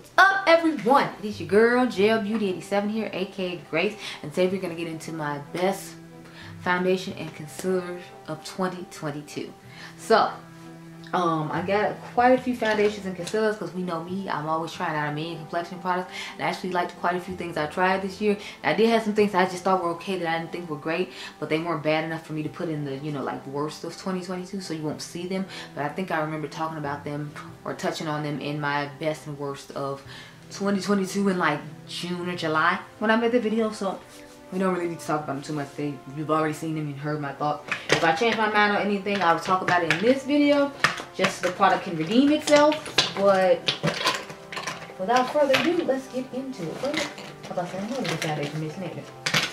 What's up, everyone? It is your girl Gel Beauty 87 here, aka Grace, and today we're gonna get into my best foundation and concealer of 2022. So I got quite a few foundations and concealers because we know me, I'm always trying out a million complexion products, and I actually liked quite a few things I tried this year. And I did have some things I just thought were okay that I didn't think were great, but they weren't bad enough for me to put in the, you know, like worst of 2022, so you won't see them. But I think I remember talking about them or touching on them in my best and worst of 2022 in like June or July when I made the video, so we don't really need to talk about them too much today. You've already seen them and heard my thought. If I change my mind on anything, I will talk about it in this video, just so the product can redeem itself. But without further ado, let's get into it. How about saying, what is the foundation misnamed?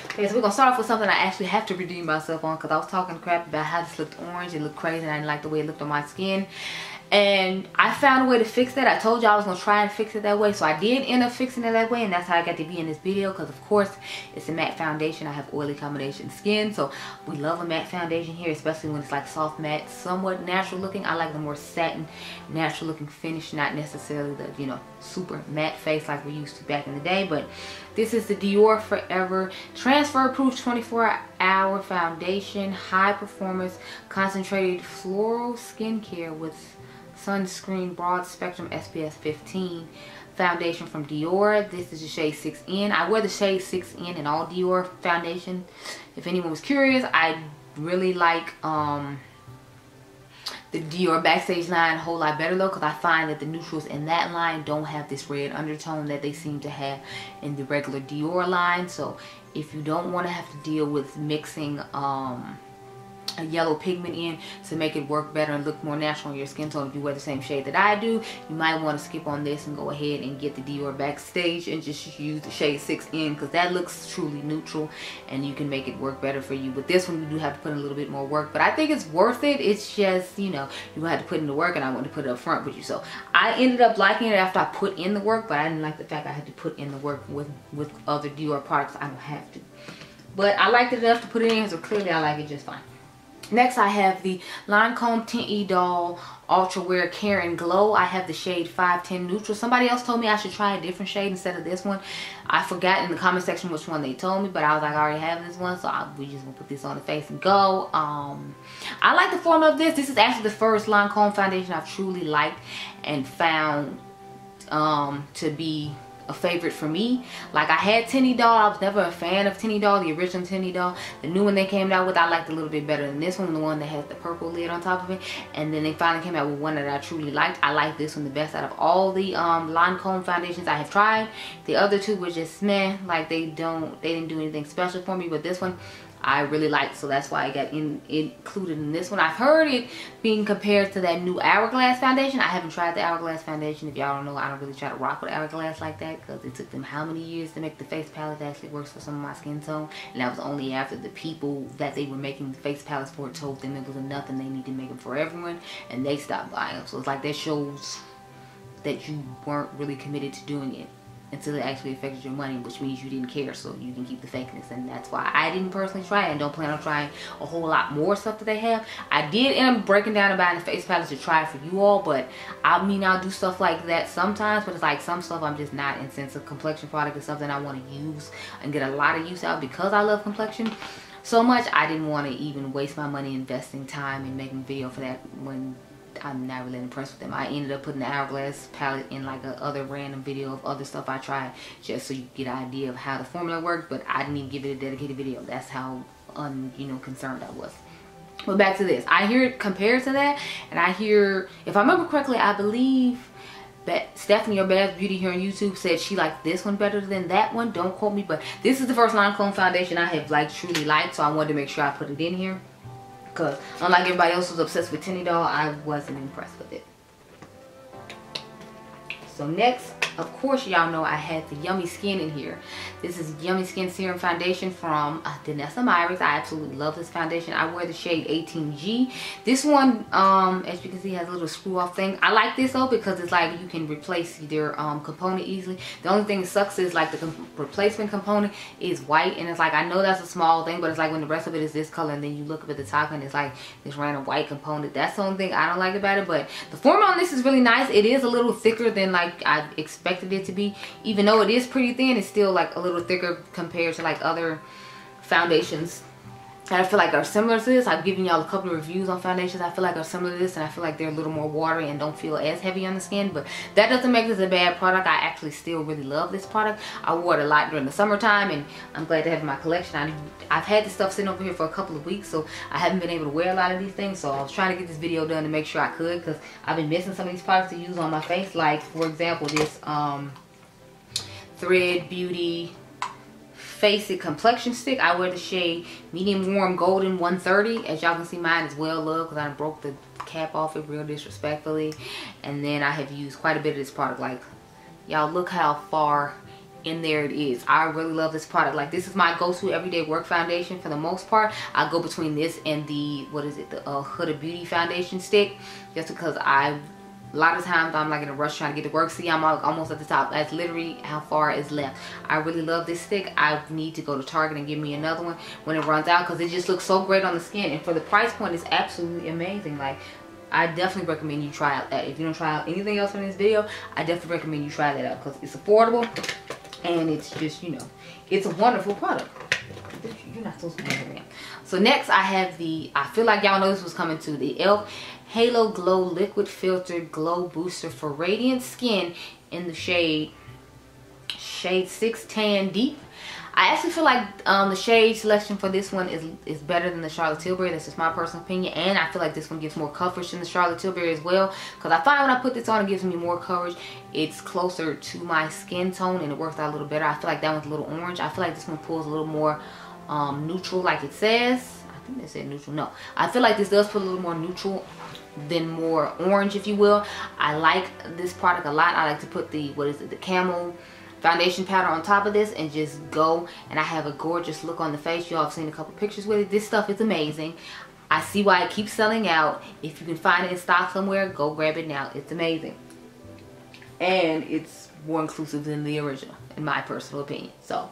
Okay, so we're gonna start off with something I actually have to redeem myself on, because I was talking crap about how this looked orange. It looked crazy and I didn't like the way it looked on my skin. And I found a way to fix that. I told you I was going to try and fix it that way. So I did end up fixing it that way. And that's how I got to be in this video. Because, of course, it's a matte foundation. I have oily combination skin. So we love a matte foundation here. Especially when it's like soft matte, somewhat natural looking. I like the more satin, natural looking finish. Not necessarily the, you know, super matte face like we used to back in the day. But this is the Dior Forever Transfer Proof 24-Hour Foundation. High Performance Concentrated Floral Skincare with Sunscreen Broad Spectrum SPF 15 foundation from Dior. This is the shade 6N. I wear the shade 6N in all Dior foundation. If anyone was curious, I really like the Dior Backstage line a whole lot better though, because I find that the neutrals in that line don't have this red undertone that they seem to have in the regular Dior line. So if you don't want to have to deal with mixing a yellow pigment in to make it work better and look more natural on your skin tone, if you wear the same shade that I do, you might want to skip on this and go ahead and get the Dior Backstage and just use the shade 6N, because that looks truly neutral and you can make it work better for you. With this one, you do have to put in a little bit more work, but I think it's worth it. It's just, you know, you have to put in the work, and I want to put it up front with you. So I ended up liking it after I put in the work, but I didn't like the fact I had to put in the work with other Dior products. I don't have to, but I liked it enough to put it in, so clearly I like it just fine. Next, I have the Lancome Tint Idol Ultra Wear Care and Glow. I have the shade 510 Neutral. Somebody else told me I should try a different shade instead of this one. I forgot in the comment section which one they told me, but I was like, I already have this one, so we just gonna put this on the face and go. I like the formula of this. This is actually the first Lancome foundation I've truly liked and found to be a favorite for me. Like, I had Tint Idol. I was never a fan of Tint Idol, the original Tint Idol. The new one they came out with, I liked a little bit better than this one, the one that has the purple lid on top of it. And then they finally came out with one that I truly liked. I like this one the best out of all the Lancome foundations I have tried. The other two were just meh, like they didn't do anything special for me, but this one I really liked, so that's why I got included in this one. I've heard it being compared to that new Hourglass foundation. I haven't tried the Hourglass foundation. If y'all don't know, I don't really try to rock with Hourglass like that, because it took them how many years to make the face palette that actually works for some of my skin tone, and that was only after the people that they were making the face palettes for told them it was enough and they need to make them for everyone, and they stopped buying them. So it's like that shows that you weren't really committed to doing it until it actually affected your money, which means you didn't care, so you can keep the fakeness. And that's why I didn't personally try it and don't plan on trying a whole lot more stuff that they have. I did end up breaking down and buying the face palettes to try for you all, but I mean, I'll do stuff like that sometimes, but it's like some stuff I'm just not in. Since a complexion product is something I want to use and get a lot of use out because I love complexion so much, I didn't want to even waste my money investing time in making a video for that when I'm not really impressed with them. I ended up putting the Hourglass palette in like a other random video of other stuff I tried, just so you get an idea of how the formula worked, but I didn't even give it a dedicated video. That's how concerned I was. But back to this, I hear it compared to that, and I hear, if I remember correctly, I believe that Stephanie or Bad Beauty here on YouTube said she liked this one better than that one. Don't quote me, but this is the first Lancome foundation I have like truly liked, so I wanted to make sure I put it in here. Because unlike everybody else who's obsessed with Tint Idol, I wasn't impressed with it. So next, of course, y'all know I had the Yummy Skin in here. This is Yummy Skin Serum Foundation from Danessa Myers. I absolutely love this foundation. I wear the shade 18G. This one, as you can see, has a little screw off thing. I like this though because it's like you can replace their component easily. The only thing that sucks is like the replacement component is white, and it's like, I know that's a small thing, but it's like when the rest of it is this color and then you look up at the top and it's like this random white component. That's the only thing I don't like about it, but the formula on this is really nice. It is a little thicker than like I expected expected it to be. Even though it is pretty thin, it's still like a little thicker compared to like other foundations that I feel like are similar to this. I've given y'all a couple of reviews on foundations I feel like are similar to this, and I feel like they're a little more watery and don't feel as heavy on the skin, but that doesn't make this a bad product. I actually still really love this product. I wore it a lot during the summertime, and I'm glad to have it in my collection. I've had this stuff sitting over here for a couple of weeks, so I haven't been able to wear a lot of these things, so I was trying to get this video done to make sure I could, because I've been missing some of these products to use on my face. Like, for example, this Thread Beauty Face It complexion stick. I wear the shade medium warm golden 130. As y'all can see, mine is well loved because I broke the cap off it real disrespectfully. And then I have used quite a bit of this product. Like, y'all look how far in there it is. I really love this product. Like, this is my go-to everyday work foundation for the most part. I go between this and the, what is it, the Huda Beauty foundation stick, just because a lot of times I'm like in a rush trying to get to work. See, I'm almost at the top. That's literally how far is left. I really love this stick. I need to go to Target and give me another one when it runs out, because it just looks so great on the skin, and for the price point it's absolutely amazing. Like, I definitely recommend you try out that. If you don't try out anything else in this video, I definitely recommend you try that out, because it's affordable and it's just, you know, it's a wonderful product. You're not supposed to be doing that. So next I have the, I feel like y'all know this was coming to, the e.l.f. Halo Glow Liquid Filtered Glow Booster for Radiant Skin in the shade 6 Tan Deep. I actually feel like the shade selection for this one is better than the Charlotte Tilbury. That's just my personal opinion. And I feel like this one gives more coverage than the Charlotte Tilbury as well, because I find when I put this on, it gives me more coverage. It's closer to my skin tone and it works out a little better. I feel like that one's a little orange. I feel like this one pulls a little more neutral, like it says. I think they said neutral. No, I feel like this does put a little more neutral than more orange, if you will. I like this product a lot. I like to put the, what is it, the Camel foundation powder on top of this and just go, and I have a gorgeous look on the face. Y'all have seen a couple pictures with it. This stuff is amazing. I see why it keeps selling out. If you can find it in stock somewhere, go grab it now. It's amazing, and it's more inclusive than the original, in my personal opinion. So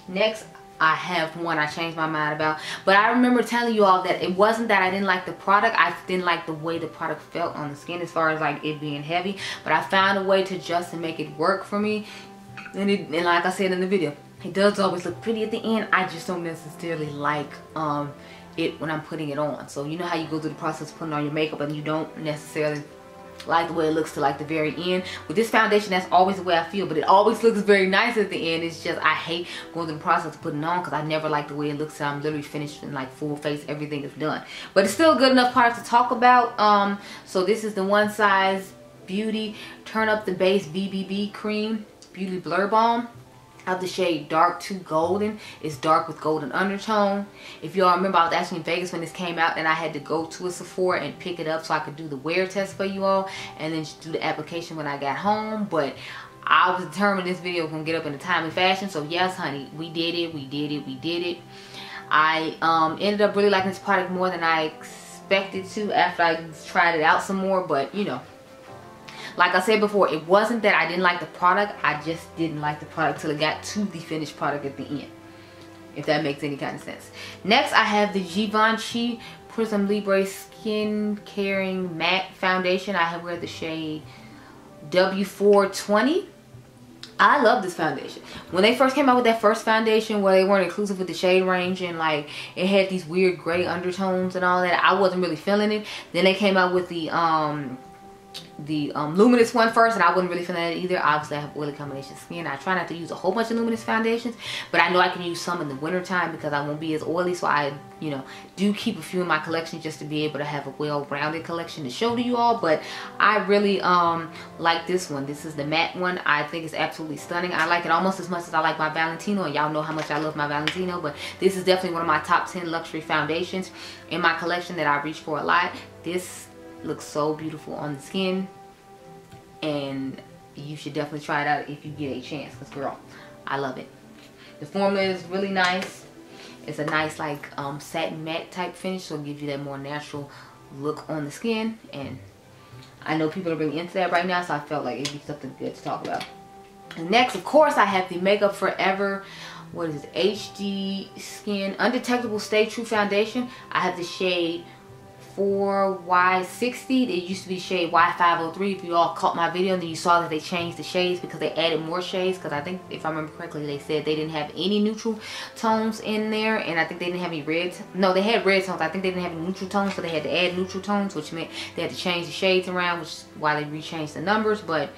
next I have one I changed my mind about, but I remember telling you all that it wasn't that I didn't like the product. I didn't like the way the product felt on the skin as far as like it being heavy, but I found a way to adjust and make it work for me. And like I said in the video, it does always look pretty at the end. I just don't necessarily like it when I'm putting it on. So you know how you go through the process of putting on your makeup and you don't necessarily like the way it looks to like the very end. With this foundation, that's always the way I feel, but it always looks very nice at the end. It's just I hate going through the process of putting it on, because I never like the way it looks till I'm literally finished in like full face, everything is done. But it's still a good enough product to talk about. So this is the One Size Beauty Turn Up the Base BBB Cream Beauty Blur Balm of the shade Dark to Golden. It's dark with golden undertone. If y'all remember, I was actually in Vegas when this came out, and I had to go to a Sephora and pick it up so I could do the wear test for you all and then do the application when I got home. But I was determined this video was gonna get up in a timely fashion, so yes honey, we did it. I ended up really liking this product more than I expected to after I tried it out some more. But you know, like I said before, it wasn't that I didn't like the product. I just didn't like the product till it got to the finished product at the end, if that makes any kind of sense. Next, I have the Givenchy Prism Libre Skin Caring Matte Foundation. I have wear the shade W420. I love this foundation. When they first came out with that first foundation where they weren't inclusive with the shade range and like it had these weird gray undertones and all that, I wasn't really feeling it. Then they came out with the luminous one first, and I wasn't really feeling that either. Obviously I have oily combination skin. I try not to use a whole bunch of luminous foundations, but I know I can use some in the winter time because I won't be as oily. So I, you know, do keep a few in my collection just to be able to have a well-rounded collection to show to you all. But I really like this one. This is the matte one. I think it's absolutely stunning. I like it almost as much as I like my Valentino, and y'all know how much I love my Valentino, but this is definitely one of my top 10 luxury foundations in my collection that I reach for a lot. This looks so beautiful on the skin, and you should definitely try it out if you get a chance, because girl, I love it. The formula is really nice. It's a nice like satin matte type finish, so it gives you that more natural look on the skin, and I know people are really into that right now, so I felt like it'd be something good to talk about. And next, of course, I have the Makeup Forever, what is it, HD Skin Undetectable Stay True Foundation. I have the shade Y60. It used to be shade Y503. If you all caught my video, and then you saw that they changed the shades because they added more shades, because I think, if I remember correctly, they said they didn't have any neutral tones in there, and I think they didn't have any reds. No, they had red tones. I think they didn't have any neutral tones, so they had to add neutral tones, which meant they had to change the shades around, which is why they rechanged the numbers. But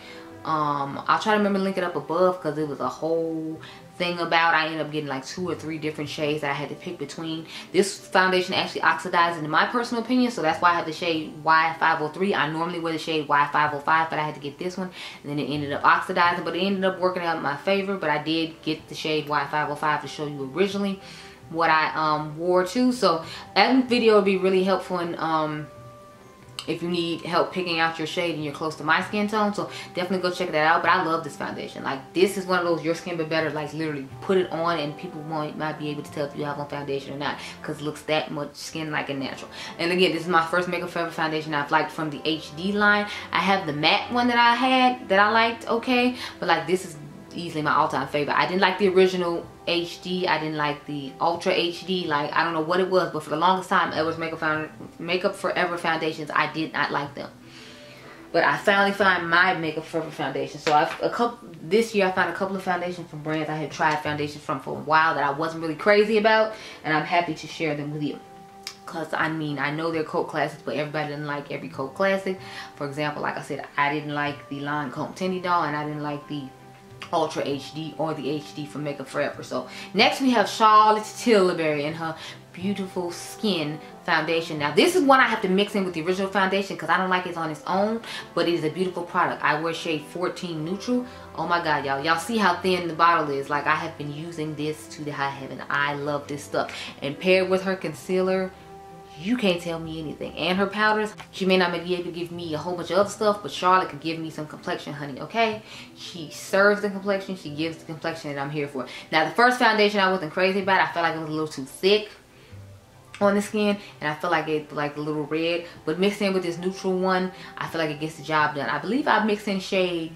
I'll try to remember to link it up above, because it was a whole thing about, I ended up getting like 2 or 3 different shades that I had to pick between. This foundation actually oxidizes, in my personal opinion, so that's why I have the shade Y503. I normally wear the shade Y505, but I had to get this one, and then it ended up oxidizing, but it ended up working out in my favor. But I did get the shade Y505 to show you originally what I wore too. So that video would be really helpful in if you need help picking out your shade and you're close to my skin tone. So definitely go check that out. But I love this foundation. Like, this is one of those your skin but better, like literally put it on and people might be able to tell if you have on foundation or not, because it looks that much skin like a natural. And again, this is my first Makeup Forever foundation I've liked from the HD line. I have the matte one that I had that I liked, okay, but like this is easily my all-time favorite. I didn't like the original HD. I didn't like the Ultra HD. Like, I don't know what it was, but for the longest time, Ever's Makeup Forever foundations, I did not like them. But I finally found my Makeup Forever foundation. So this year I found a couple of foundations from brands I had tried foundations from for a while that I wasn't really crazy about, and I'm happy to share them with you. Because I mean, I know they're cult classics, but everybody doesn't like every cult classic. For example, like I said, I didn't like the Lancome Tinty Doll, and I didn't like the Ultra HD or the HD from Makeup Forever. So next we have Charlotte Tilbury and her Beautiful Skin foundation. Now this is one I have to mix in with the original foundation because I don't like it on its own, but it is a beautiful product. I wear shade 14 neutral. Oh my god, y'all see how thin the bottle is. Like, I have been using this to the high heaven. I love this stuff, and paired with her concealer, you can't tell me anything. And her powders, she may not be able to give me a whole bunch of other stuff, but Charlotte can give me some complexion, honey, okay? She serves the complexion, she gives the complexion, and I'm here for it. Now, the first foundation I wasn't crazy about. I felt like it was a little too thick on the skin, and I feel like it like a little red. But mixed in with this neutral one, I feel like it gets the job done. I believe I mixed in shade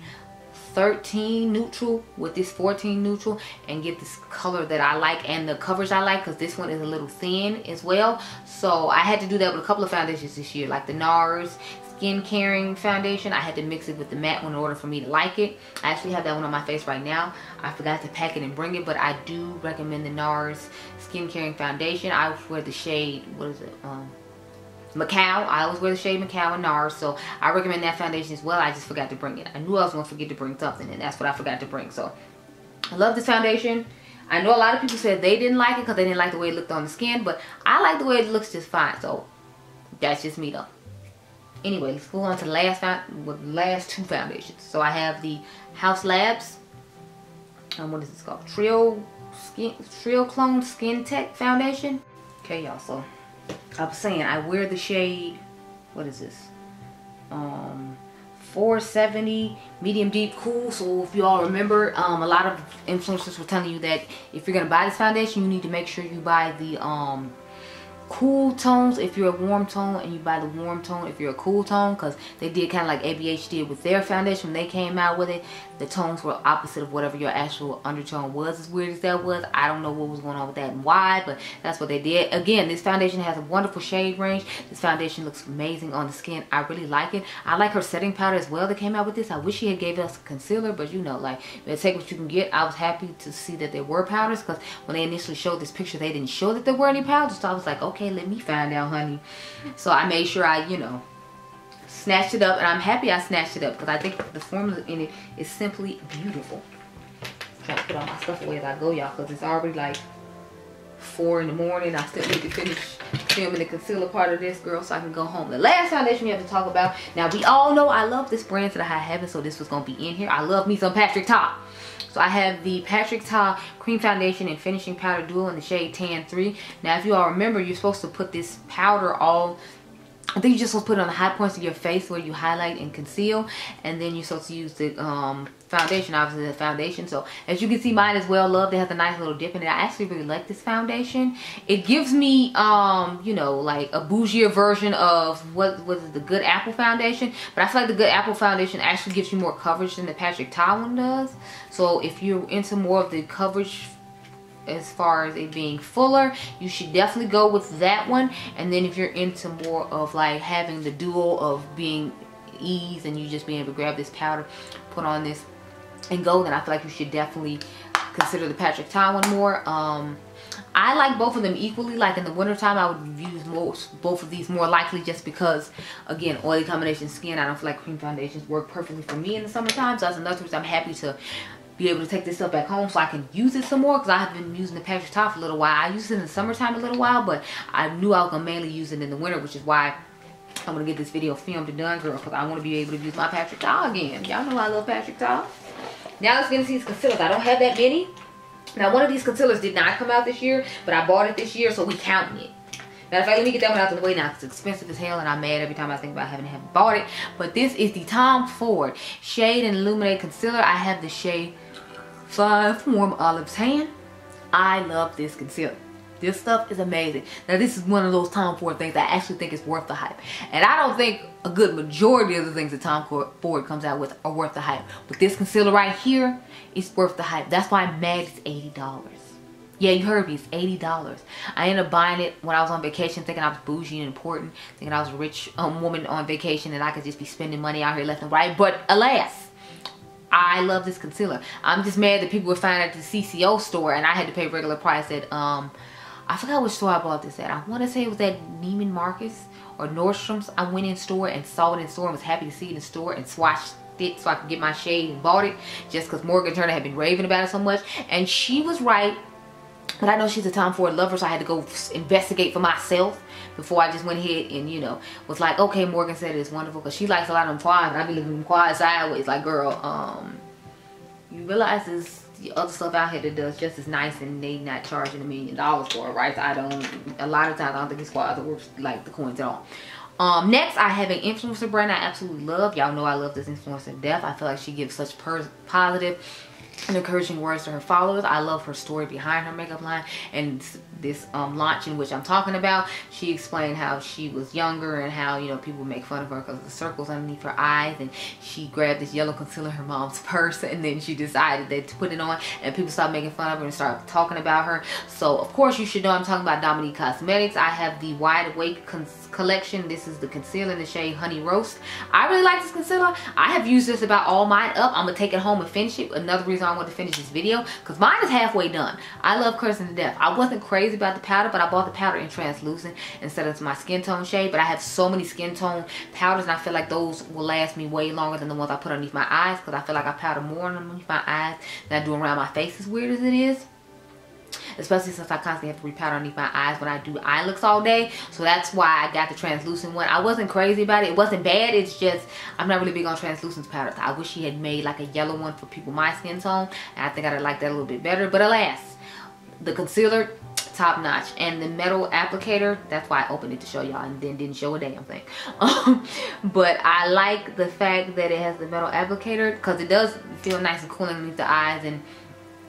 13 neutral with this 14 neutral and get this color that I like and the coverage I like, because this one is a little thin as well. So I had to do that with a couple of foundations this year, like the NARS Skin Caring foundation. I had to mix it with the matte one in order for me to like it. I actually have that one on my face right now. I forgot to pack it and bring it, but I do recommend the NARS Skin Caring foundation. I wear the shade, what is it, Macau. I always wear the shade Macau and NARS, so I recommend that foundation as well. I just forgot to bring it. I knew I was going to forget to bring something, and that's what I forgot to bring. So I love this foundation. I know a lot of people said they didn't like it because they didn't like the way it looked on the skin, but I like the way it looks just fine. So that's just me though. Anyway, let's go on to the last two foundations. So I have the House Labs, what is this called? Trio Clone Skin Tech foundation. Okay, y'all, so I was saying I wear the shade, what is this, 470 medium deep cool. So if you all remember, a lot of influencers were telling you that if you're gonna buy this foundation, you need to make sure you buy the cool tones if you're a warm tone, and you buy the warm tone if you're a cool tone, because they did kind of like ABH did with their foundation when they came out with it. The tones were opposite of whatever your actual undertone was. As weird as that was, I don't know what was going on with that and why, but that's what they did. Again, this foundation has a wonderful shade range. This foundation looks amazing on the skin. I really like it. I like her setting powder as well that came out with this. I wish she had gave us a concealer, but you know, like, you take what you can get. I was happy to see that there were powders, because when they initially showed this picture, they didn't show that there were any powders. So I was like, okay, let me find out, honey. So I made sure I, you know, snatched it up, and I'm happy I snatched it up because I think the formula in it is simply beautiful. I'm trying to put all my stuff away as I go, y'all, because it's already like 4 in the morning. I still need to finish filming the concealer part of this, girl, so I can go home. The last foundation we have to talk about. Now, we all know I love this brand to the high heaven, so this was going to be in here. I love me some Patrick Ta. So I have the Patrick Ta Cream Foundation and Finishing Powder Duo in the shade Tan 3. Now, if you all remember, you're supposed to put this powder all, I think you're just supposed to put it on the high points of your face where you highlight and conceal. And then you're supposed to use the foundation, obviously the foundation. So as you can see, mine is Well Loved. It has a nice little dip in it. I actually really like this foundation. It gives me, you know, like a bougier version of what was the Good Apple foundation. But I feel like the Good Apple foundation actually gives you more coverage than the Patrick Ta one does. So if you're into more of the coverage as far as it being fuller, you should definitely go with that one. And then if you're into more of like having the duo of being ease and you just being able to grab this powder, put on this and go, then I feel like you should definitely consider the Patrick Ta one more. I like both of them equally. Like in the wintertime, I would use both of these more likely, just because, again, oily combination skin. I don't feel like cream foundations work perfectly for me in the summertime. So that's another reason I'm happy to be able to take this stuff back home so I can use it some more, because I have been using the Patrick Ta for a little while. I used it in the summertime a little while, but I knew I was going to mainly use it in the winter, which is why I'm going to get this video filmed and done, girl, because I want to be able to use my Patrick Ta again. Y'all know I love Patrick Ta. Now let's get into these concealers. I don't have that many. Now, one of these concealers did not come out this year, but I bought it this year, so we counting it. Matter of fact, let me get that one out of the way now, because it's expensive as hell, and I'm mad every time I think about having bought it. But this is the Tom Ford Shade and Illuminate Concealer. I have the shade 5 Warm Olive Tan. I love this concealer. This stuff is amazing. Now, this is one of those Tom Ford things I actually think is worth the hype. And I don't think a good majority of the things that Tom Ford comes out with are worth the hype. But this concealer right here is worth the hype. That's why I'm mad it's $80. Yeah, you heard me, it's $80. I ended up buying it when I was on vacation, thinking I was bougie and important, thinking I was a rich woman on vacation and I could just be spending money out here left and right. But alas, I love this concealer. I'm just mad that people were finding it at the CCO store and I had to pay regular price at, I forgot which store I bought this at. I want to say it was at Neiman Marcus or Nordstrom's. I went in store and saw it in store and was happy to see it in store and swatched it so I could get my shade and bought it just because Morgan Turner had been raving about it so much. And she was right. But I know she's a Tom Ford lover, so I had to go investigate for myself before I just went ahead and, you know, was like, okay, Morgan said it's wonderful, because she likes a lot of them quads, and I be looking them quads sideways. Like, girl, you realize there's the other stuff out here that does just as nice, and they not charging $1 million for it, right? So I don't, a lot of times I don't think these quads are worth like the coins at all. Next, I have an influencer brand I absolutely love. Y'all know I love this influencer to death. I feel like she gives such positive and encouraging words to her followers. I love her story behind her makeup line, and this launch in which I'm talking about, she explained how she was younger and how, you know, people make fun of her because of the circles underneath her eyes, and she grabbed this yellow concealer in her mom's purse, and then she decided that to put it on, and people started making fun of her and started talking about her. So of course you should know I'm talking about Mented Cosmetics. I have the Wide Awake collection. This is the concealer in the shade Honey Roast. I really like this concealer. I have used this about all mine up. I'm gonna take it home and finish it. Another reason I want to finish this video, because mine is halfway done. I love cursing to death. I wasn't crazy about the powder, but I bought the powder in translucent instead of my skin tone shade. But I have so many skin tone powders, and I feel like those will last me way longer than the ones I put underneath my eyes, because I feel like I powder more underneath my eyes than I do around my face, as weird as it is. Especially since I constantly have to repowder underneath my eyes when I do eye looks all day. So that's why I got the translucent one. I wasn't crazy about it. It wasn't bad. It's just, I'm not really big on translucent powders. I wish she had made like a yellow one for people my skin tone. And I think I'd like that a little bit better. But alas, the concealer, top notch. And the metal applicator, that's why I opened it to show y'all and then didn't show a damn thing. But I like the fact that it has the metal applicator, because it does feel nice and cool underneath the eyes and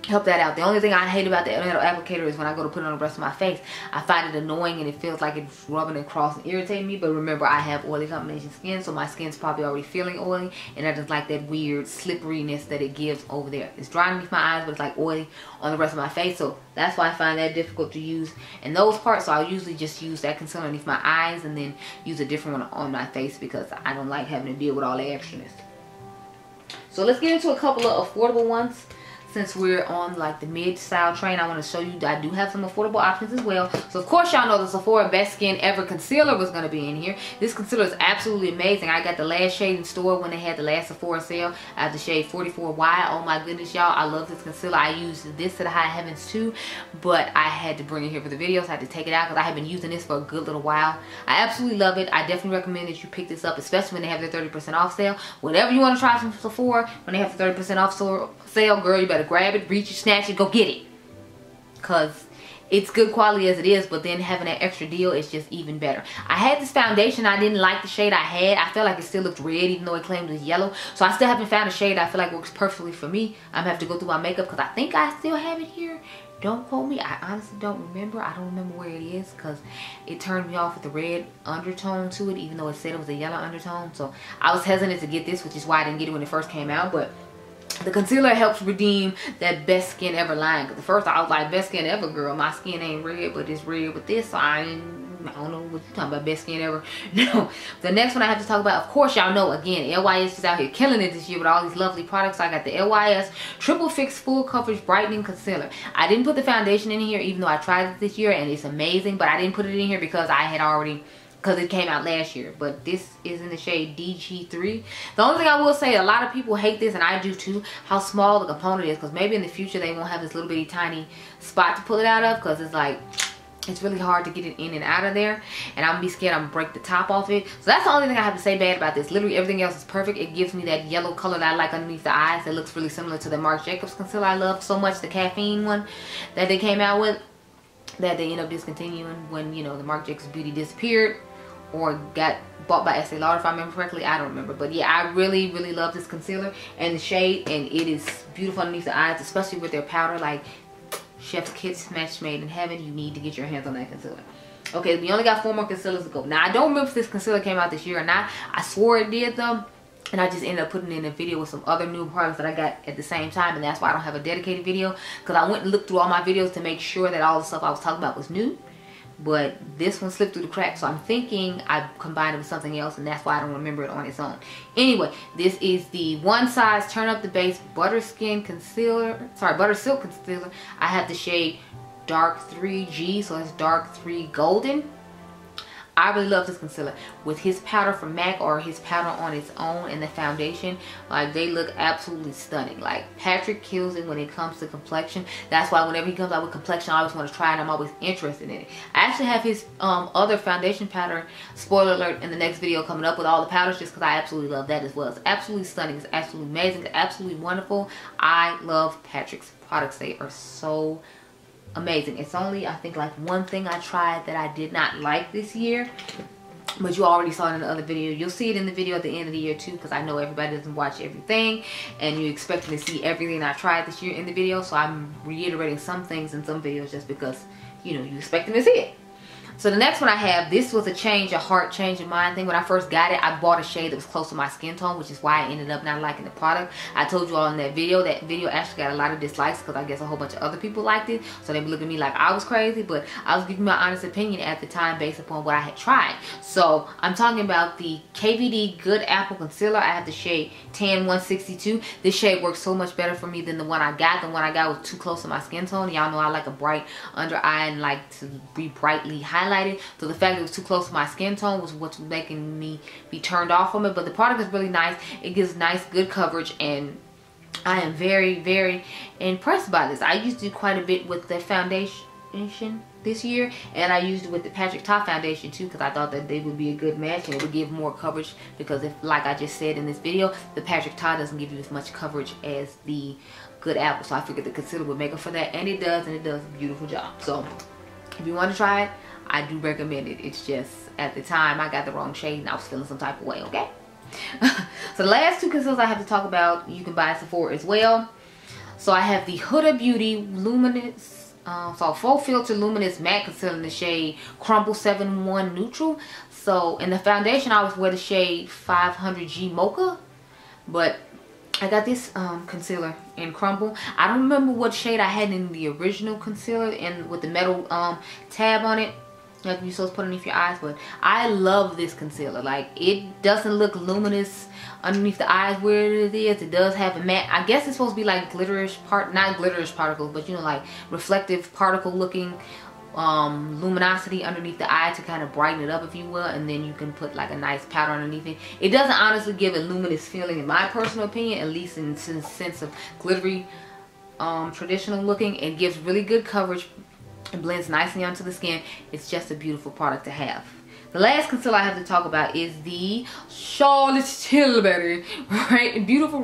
help that out. The only thing I hate about the metal applicator is when I go to put it on the rest of my face, I find it annoying and it feels like it's rubbing across and irritating me. But remember, I have oily combination skin, so my skin's probably already feeling oily, and I just like that weird slipperiness that it gives over there. It's dry underneath my eyes, but it's like oily on the rest of my face, so that's why I find that difficult to use in those parts. So I'll usually just use that concealer underneath my eyes and then use a different one on my face, because I don't like having to deal with all the extraness. So let's get into a couple of affordable ones. Since we're on like the mid-style train, I want to show you that I do have some affordable options as well. So of course y'all know the Sephora Best Skin Ever concealer was going to be in here. This concealer is absolutely amazing. I got the last shade in store when they had the last Sephora sale. I have the shade 44Y. Oh my goodness, y'all, I love this concealer. I used this to the high heavens too, but I had to bring it here for the video, so I had to take it out because I have been using this for a good little while. I absolutely love it. I definitely recommend that you pick this up, especially when they have their 30% off sale. Whenever you want to try some Sephora, when they have the 30% off sale, girl, you better grab it, reach it, snatch it, go get it, because it's good quality as it is, but then having that extra deal is just even better. I had this foundation. I didn't like the shade I had. I felt like it still looked red even though it claimed it was yellow, so I still haven't found a shade I feel like works perfectly for me. I'm gonna have to go through my makeup, because I think I still have it here. Don't quote me, I honestly don't remember. I don't remember where it is, because it turned me off with the red undertone to it, even though it said it was a yellow undertone. So I was hesitant to get this, which is why I didn't get it when it first came out. But the concealer helps redeem that best skin ever line. Because at first I was like, best skin ever, girl. My skin ain't red, but it's red with this. So I don't know what you're talking about, best skin ever. No. The next one I have to talk about, of course, y'all know, again, LYS is out here killing it this year with all these lovely products. I got the LYS Triple Fix Full Coverage Brightening Concealer. I didn't put the foundation in here, even though I tried it this year and it's amazing. But I didn't put it in here because I had already... because it came out last year. But this is in the shade DG3. The only thing I will say, a lot of people hate this, and I do too, how small the component is. Because maybe in the future they won't have this little bitty tiny spot to pull it out of, because it's like, it's really hard to get it in and out of there. And I'm gonna be scared I'm gonna break the top off it. So that's the only thing I have to say bad about this. Literally everything else is perfect. It gives me that yellow color that I like underneath the eyes. It looks really similar to the Marc Jacobs concealer I love so much, the caffeine one that they came out with, that they ended up discontinuing when, you know, the Marc Jacobs Beauty disappeared or got bought by Estee Lauder, if I remember correctly. I don't remember. But yeah, I really, really love this concealer and the shade, and it is beautiful underneath the eyes, especially with their powder. Like, chef's kiss match made in heaven. You need to get your hands on that concealer. Okay, we only got 4 more concealers to go. Now, I don't remember if this concealer came out this year or not. I swore it did though. And I just ended up putting in a video with some other new products that I got at the same time. And that's why I don't have a dedicated video. Because I went and looked through all my videos to make sure that all the stuff I was talking about was new. But this one slipped through the cracks, so I'm thinking I combined it with something else, and that's why I don't remember it on its own. Anyway, this is the One Size Turn Up the Base Butter Silk Concealer. I have the shade Dark 3G, so it's Dark 3 Golden. I really love this concealer with his powder from MAC or his powder on its own and the foundation. Like, they look absolutely stunning. Like, Patrick kills it when it comes to complexion. That's why whenever he comes out with complexion, I always want to try it. I'm always interested in it. I actually have his other foundation powder, spoiler alert, in the next video coming up with all the powders, just because I absolutely love that as well. It's absolutely stunning. It's absolutely amazing. It's absolutely wonderful. I love Patrick's products. They are so amazing. It's only, I think, like one thing I tried that I did not like this year, but you already saw it in the other video. You'll see it in the video at the end of the year too, because I know everybody doesn't watch everything and you're expecting to see everything I tried this year in the video. So I'm reiterating some things in some videos just because, you know, you're expecting to see it. So the next one I have, this was a change, a heart change of mind thing. When I first got it, I bought a shade that was close to my skin tone, which is why I ended up not liking the product. I told you all in that video actually got a lot of dislikes because I guess a whole bunch of other people liked it. So they would look at me like I was crazy, but I was giving my honest opinion at the time based upon what I had tried. So I'm talking about the KVD Good Apple Concealer. I have the shade Tan 162. This shade works so much better for me than the one I got. The one I got was too close to my skin tone. Y'all know I like a bright under eye and like to be brightly highlighted. So the fact that it was too close to my skin tone was what's making me be turned off from it. But the product is really nice. It gives nice, good coverage, and I am very, very impressed by this. I used it quite a bit with the foundation this year, and I used it with the Patrick Ta foundation too, because I thought that they would be a good match and it would give more coverage, because if, like I just said in this video, the Patrick Ta doesn't give you as much coverage as the Good Apple. So I figured the concealer would make up for that, and it does a beautiful job. So if you want to try it, I do recommend it. It's just, at the time, I got the wrong shade and I was feeling some type of way, okay? So the last two concealers I have to talk about, you can buy at Sephora as well. So I have the Huda Beauty Luminous, Full Filter Luminous Matte Concealer in the shade Crumble 7-1 Neutral. So in the foundation, I always wear the shade 500G Mocha, but I got this concealer in Crumble. I don't remember what shade I had in the original concealer and with the metal tab on it that you're supposed to put underneath your eyes, but I love this concealer. Like, it doesn't look luminous underneath the eyes where it is. It does have a matte, I guess it's supposed to be like glitterish not glitterish particles, but you know, like reflective particle looking luminosity underneath the eye to kind of brighten it up, if you will, and then you can put like a nice powder underneath it. It doesn't honestly give a luminous feeling in my personal opinion, at least in the sense of glittery traditional looking. It gives really good coverage. It blends nicely onto the skin. It's just a beautiful product to have. The last concealer I have to talk about is the Charlotte Tilbury Beautiful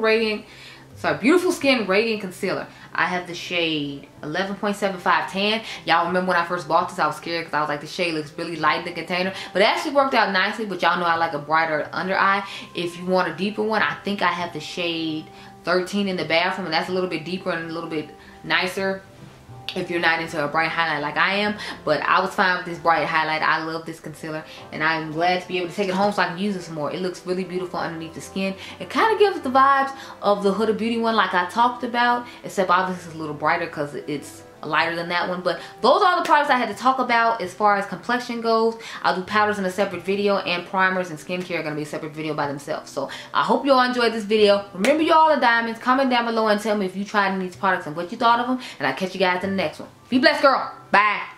Skin Radiant Concealer. I have the shade 11.75 Tan. Y'all remember when I first bought this, I was scared because I was like, the shade looks really light in the container. But it actually worked out nicely, but y'all know I like a brighter under eye. If you want a deeper one, I think I have the shade 13 in the bathroom, and that's a little bit deeper and a little bit nicer if you're not into a bright highlight like I am. But I was fine with this bright highlight. I love this concealer, and I'm glad to be able to take it home so I can use this more. It looks really beautiful underneath the skin. It kind of gives the vibes of the Huda Beauty one like I talked about, except obviously it's a little brighter because it's lighter than that one. But those are all the products I had to talk about as far as complexion goes. I'll do powders in a separate video, and primers and skincare are going to be a separate video by themselves. So I hope you all enjoyed this video. Remember, you all are diamonds. Comment down below and tell me if you tried any of these products and what you thought of them, and I'll catch you guys in the next one. Be blessed, girl. Bye.